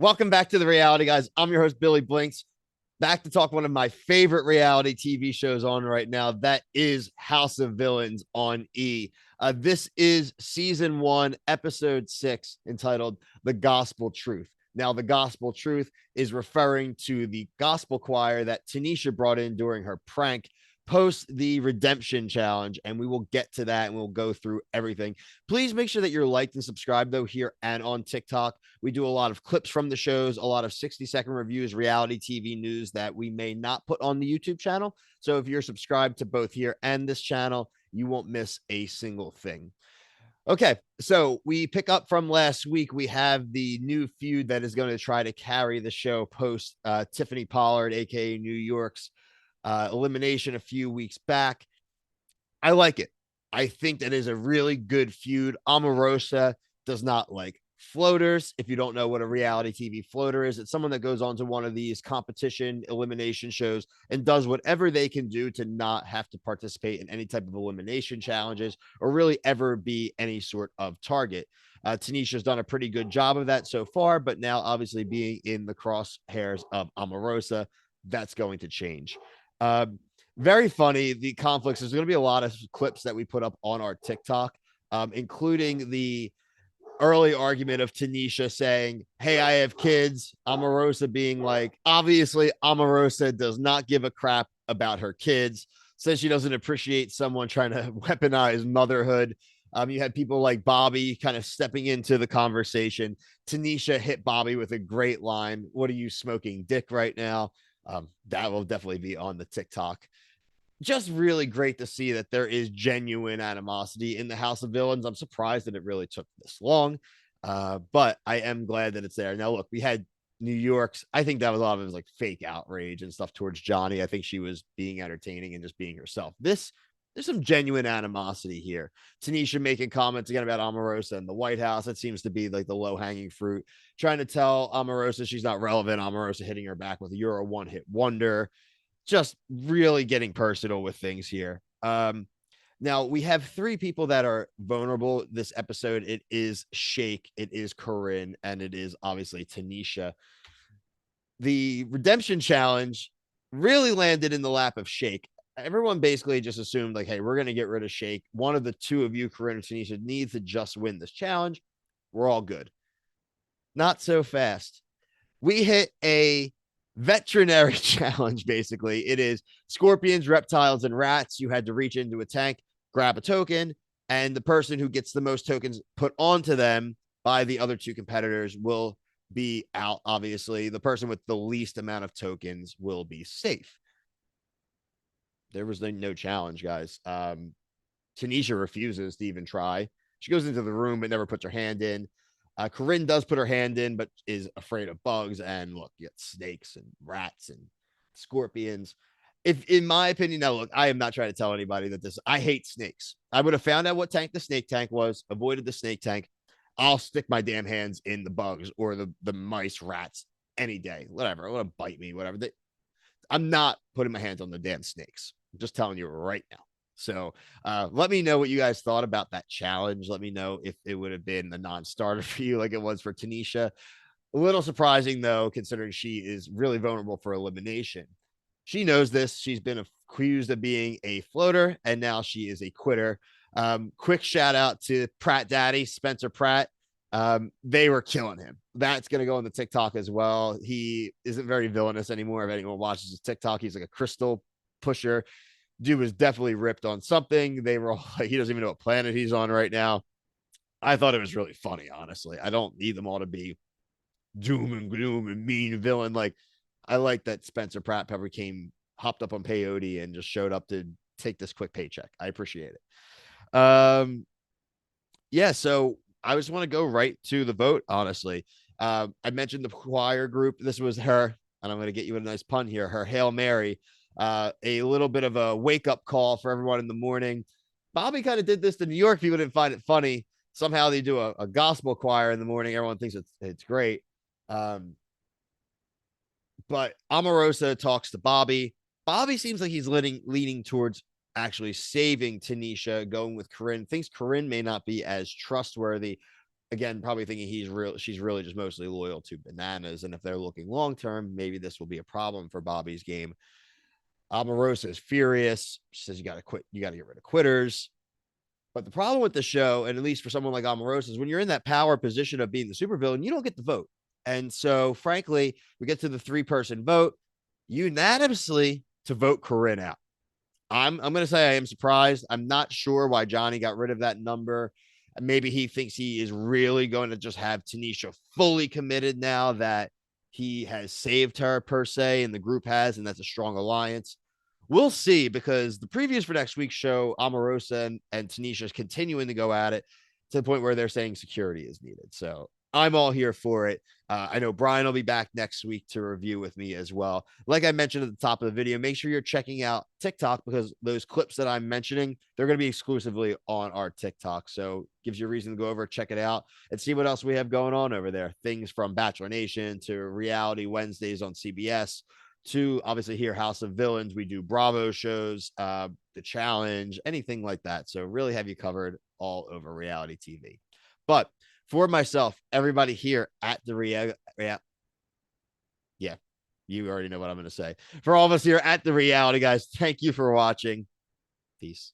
Welcome back to the reality, guys. I'm your host, Billy Blinks, back to talk one of my favorite reality TV shows on right now. That is House of Villains on E. This is season 1, episode 6, entitled The Gospel Truth. Now, the Gospel Truth is referring to the gospel choir that Tanisha brought in during her prank post the redemption challenge, and we will get to that and we'll go through everything. Please make sure that you're liked and subscribed, though, here and on TikTok. We do a lot of clips from the shows, a lot of 60-second reviews, reality TV news that we may not put on the YouTube channel. So if you're subscribed to both here and this channel, you won't miss a single thing. Okay, so we pick up from last week. We have the new feud that is going to try to carry the show post Tiffany Pollard, aka New York's elimination a few weeks back. I like it. I think that is a really good feud. Omarosa does not like floaters. If you don't know what a reality TV floater is, it's someone that goes on to one of these competition elimination shows and does whatever they can do to not have to participate in any type of elimination challenges or really ever be any sort of target. Tanisha's done a pretty good job of that so far, but now obviously being in the crosshairs of Omarosa, that's going to change. Very funny, the conflicts. There's going to be a lot of clips that we put up on our TikTok, including the early argument of Tanisha saying, "Hey, I have kids." Omarosa being like, obviously, Omarosa does not give a crap about her kids, says she doesn't appreciate someone trying to weaponize motherhood. You had people like Bobby kind of stepping into the conversation. Tanisha hit Bobby with a great line. "What are you smoking dick right now?" That will definitely be on the TikTok. Just really great to see that there is genuine animosity in the House of Villains. I'm surprised that it really took this long, but I am glad that it's there. Now, look, we had New York's. I think that was a lot of it was like fake outrage and stuff towards Johnny. I think she was being entertaining and just being herself. There's some genuine animosity here. Tanisha making comments again about Omarosa and the White House. That seems to be like the low hanging fruit. Trying to tell Omarosa she's not relevant. Omarosa hitting her back with "You're a one hit wonder." Just really getting personal with things here. Now we have 3 people that are vulnerable this episode. It is Shake, it is Corinne, and it is obviously Tanisha. The redemption challenge really landed in the lap of Shake. Everyone basically just assumed like, hey, we're going to get rid of Shake. One of the 2 of you, Corinne or Tanisha, needs to just win this challenge. We're all good. Not so fast. We hit a veterinary challenge. Basically, it is scorpions, reptiles, and rats. You had to reach into a tank, grab a token, and the person who gets the most tokens put onto them by the other 2 competitors will be out. Obviously, the person with the least amount of tokens will be safe. There was no challenge, guys. Tanisha refuses to even try. She goes into the room but never puts her hand in. Corinne does put her hand in, but is afraid of bugs. And look, you get snakes and rats and scorpions. If, in my opinion, now look, I am not trying to tell anybody that I hate snakes. I would have found out what tank the snake tank was, avoided the snake tank. I'll stick my damn hands in the bugs or the mice, rats any day, whatever. Want to bite me, whatever. I'm not putting my hands on the damn snakes. I'm just telling you right now. So let me know what you guys thought about that challenge. Let me know if it would have been a non-starter for you like it was for Tanisha. A little surprising, though, considering she is really vulnerable for elimination. She knows this. She's been accused of being a floater, and now she is a quitter. Quick shout out to Pratt Daddy, Spencer Pratt. They were killing him. That's going to go on the TikTok as well. He isn't very villainous anymore. If anyone watches his TikTok, he's like a crystal pusher. Dude was definitely ripped on something. They were all like, he doesn't even know what planet he's on right now. I thought it was really funny, honestly. I don't need them all to be doom and gloom and mean villain. Like, I like that Spencer Pratt Pepper hopped up on peyote and just showed up to take this quick paycheck. I appreciate it. Yeah, so I just want to go right to the vote, honestly. I mentioned the choir group. This was her, and I'm going to get you a nice pun here. Her Hail Mary, a little bit of a wake up call for everyone in the morning. Bobby kind of did this to New York. People didn't find it funny. Somehow they do a gospel choir in the morning. Everyone thinks it's great. But Omarosa talks to Bobby. Bobby seems like he's leaning towards actually saving Tanisha, going with Corinne. Thinks Corinne may not be as trustworthy. again, probably thinking she's really just mostly loyal to Bananas. And if they're looking long term, maybe this will be a problem for Bobby's game. Omarosa is furious. She says you got to quit. You got to get rid of quitters. But the problem with the show, and at least for someone like Omarosa, is when you're in that power position of being the supervillain, you don't get the vote. And so, frankly, we get to the 3-person vote unanimously to vote Corinne out. I'm going to say I am surprised. I'm not sure why Johnny got rid of that number. Maybe he thinks he is really going to just have Tanisha fully committed now that he has saved her per se, and the group has, and that's a strong alliance. We'll see, because the previews for next week's show, Omarosa and Tanisha is continuing to go at it to the point where they're saying security is needed. So I'm all here for it. I know Brian will be back next week to review with me as well. Like I mentioned at the top of the video, make sure you're checking out TikTok, because those clips that I'm mentioning, they're going to be exclusively on our TikTok. So gives you a reason to go over, check it out, and see what else we have going on over there. Things from Bachelor Nation to Reality Wednesdays on CBS to obviously here House of Villains. We do Bravo shows, The Challenge, anything like that. So really have you covered all over reality TV. But for myself, everybody here at the yeah, you already know what I'm going to say. For all of us here at the reality, guys, thank you for watching. Peace.